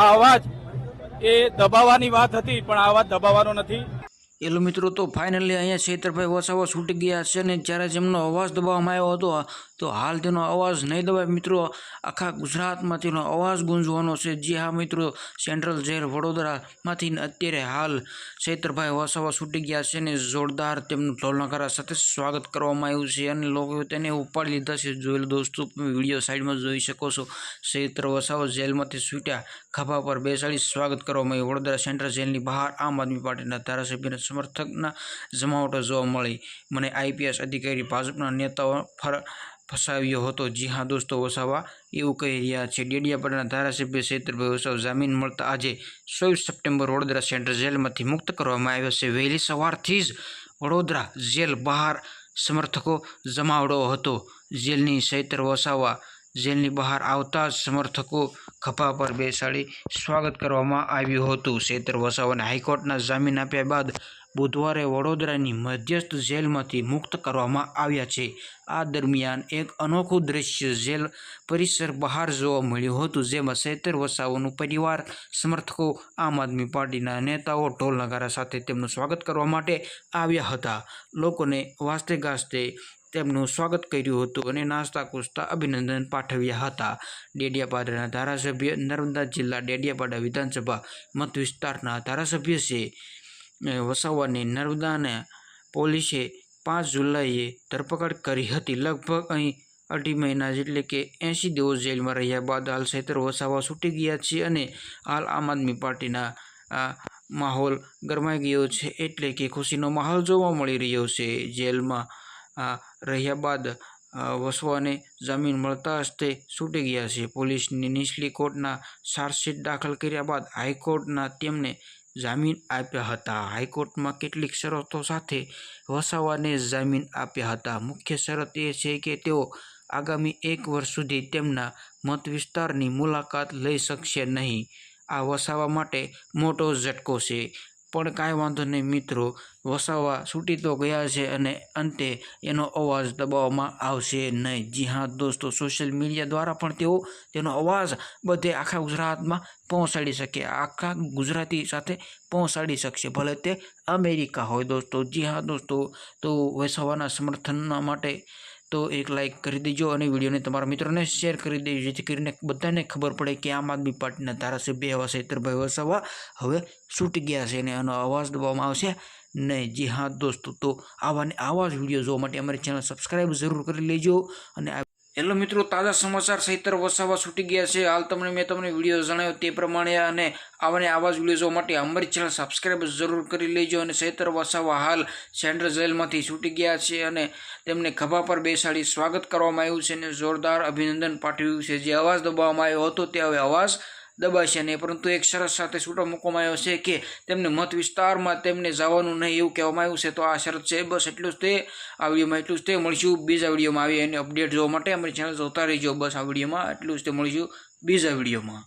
આ અવાજ એ દબાવવાની વાત હતી, પણ આ અવાજ દબાવવાનો નથી. એલો મિત્રો, તો ફાઇનલી અહીંયા ચૈતરભાઈ વસાવા છૂટી ગયા છે ને જ્યારે જેમનો અવાજ દબાવવામાં આવ્યો હતો તો હાલ તેનો અવાજ નહીં દબાય મિત્રો. આખા ગુજરાતમાં તેનો અવાજ ગુંજવાનો છે. જી હા મિત્રો, સેન્ટ્રલ જેલ વડોદરામાંથી અત્યારે હાલ ચૈતરભાઈ વસાવા છૂટી ગયા છે ને જોરદાર તેમનું ઢોલનગારા સાથે સ્વાગત કરવામાં આવ્યું છે અને લોકો તેને ઉપાડી લીધા છે. જોઈ લો દોસ્તો, વિડીયો સાઈડમાં જોઈ શકો છો. ચૈત્ર વસાવા જેલમાંથી છૂટ્યા, ખભા પર બેસાડી સ્વાગત કરવામાં આવ્યું. વડોદરા સેન્ટ્રલ જેલની બહાર આમ આદમી પાર્ટીના ધારાસભ્યના સમર્થકના જમાવટો જોવા મળી. મને આઈપીએસ અધિકારી ભાજપના નેતાઓ ફસાવ્યો હતો. જી હા દોસ્તો, વસાવા એવું કહી રહ્યા છે. ડેડિયાપાડાના ધારાસભ્ય ચૈતરભાઈ વસાવા જામીન મળતા આજે 24 સપ્ટેમ્બર વડોદરા સેન્ટ્રલ જેલમાંથી મુક્ત કરવામાં આવ્યો છે. વહેલી સવારથી જ વડોદરા જેલ બહાર સમર્થકો જમાવડો હતો. જેલની ચૈતર વસાવા જેલની બહાર આવતા જ સમર્થકો ખભા પર બેસાડી સ્વાગત કરવામાં આવ્યું હતું. ચૈતર વસાવાને હાઈકોર્ટના જામીન આપ્યા બાદ બુધવારે વડોદરાની મધ્યસ્થ જેલમાંથી મુક્ત કરવામાં આવ્યા છે. આ દરમિયાન એક અનોખું દ્રશ્ય જેલ પરિસર બહાર જોવા મળ્યું હતું, જેમાં ચૈતર વસાવાનું પરિવાર, સમર્થકો, આમ આદમી પાર્ટીના નેતાઓ ઢોલ નગારા સાથે તેમનું સ્વાગત કરવા માટે આવ્યા હતા. લોકોને વાજતે ગાજતે તેમનું સ્વાગત કર્યું હતું અને નાસ્તા કૂસ્તા અભિનંદન પાઠવ્યા હતા. ડેડિયાપાડાના ધારાસભ્ય, નર્મદા જિલ્લા ડેડિયાપાડા વિધાનસભા મત વિસ્તારના ધારાસભ્ય છે. વસાવાની નર્મદાના પોલીસે 5 જુલાઈએ ધરપકડ કરી હતી. લગભગ અહીં 2.5 મહિના એટલે કે 80 દિવસ જેલમાં રહ્યા બાદ હાલ ચૈતર વસાવા છૂટી ગયા છે અને હાલ આમ આદમી પાર્ટીના માહોલ ગરમાઈ ગયો છે, એટલે કે ખુશીનો માહોલ જોવા મળી રહ્યો છે. જેલમાં રહ્યા બાદ વસવાને જામીન મળતા જ તે છૂટી ગયા છે. પોલીસની નીચલી કોર્ટના ચાર્જશીટ દાખલ કર્યા બાદ હાઈકોર્ટના તેમને જામીન આપ્યા હતા. હાઈકોર્ટમાં કેટલીક શરતો સાથે વસાવાને જામીન આપ્યા હતા. મુખ્ય શરત એ છે કે તેઓ આગામી 1 વર્ષ સુધી તેમના મત વિસ્તારની મુલાકાત લઈ શકશે નહીં. આ વસાવા માટે મોટો ઝટકો છે, પણ કાંઈ વાંધો નહીં મિત્રો, વસાવા છૂટી તો ગયા છે અને અંતે એનો અવાજ દબાવવામાં આવશે નહીં. જી હા દોસ્તો, સોશિયલ મીડિયા દ્વારા પણ તેનો અવાજ બધે આખા ગુજરાતમાં પહોંચાડી શકે, આખા ગુજરાતી સાથે પહોંચાડી શકશે, ભલે તે અમેરિકા હોય દોસ્તો. જી હા દોસ્તો, તો વસાવાના સમર્થન માટે તો એક લાઇક કરી દેજો અને વિડીયોને તમારા મિત્રોને શેર કરી દેજો, જેથી કરીને બધાને ખબર પડે કે આમ આદમી પાર્ટીના ધારાસભ્ય એવા ચૈતરભાઈ વસાવા હવે છૂટી ગયા છે અને એનો અવાજ દબાવવામાં આવશે નહીં. જી હા દોસ્તો, તો આવા જ વિડીયો જોવા માટે અમારી ચેનલ સબસ્ક્રાઈબ જરૂર કરી લેજો. અને હેલો મિત્રો, તાજા સમાચાર, ચૈતર વસાવા છૂટી ગયા છે. હાલ મેં તમને વિડીયો જણાવ્યો તે પ્રમાણે, અને આવા જ વિડીયો જોવા માટે અમારી ચેનલ સબસ્ક્રાઈબ જરૂર કરી લેજો. અને ચૈતર વસાવા હાલ સેન્ટ્રલ જેલમાંથી છૂટી ગયા છે અને તેમને ખભા પર બેસાડી સ્વાગત કરવામાં આવ્યું છે અને જોરદાર અભિનંદન પાઠવ્યું છે. જે અવાજ દબાવવામાં આવ્યો હતો તે હવે અવાજ દબાશે નહીં, પરંતુ એક શરત સાથે છૂટો મૂકવામાં આવ્યો છે કે તેમને મત વિસ્તારમાં તેમને જવાનું નહીં એવું કહેવામાં આવ્યું છે. તો આ શરત છે. બસ એટલું જ તે આ વિડીયોમાં, એટલું જ તે. મળીશું બીજા વિડીયોમાં. આવી એની અપડેટ જોવા માટે અમારી ચેનલ જોતા રહીજો. બસ આ વિડીયોમાં એટલું જ તે. મળીશું બીજા વિડીયોમાં.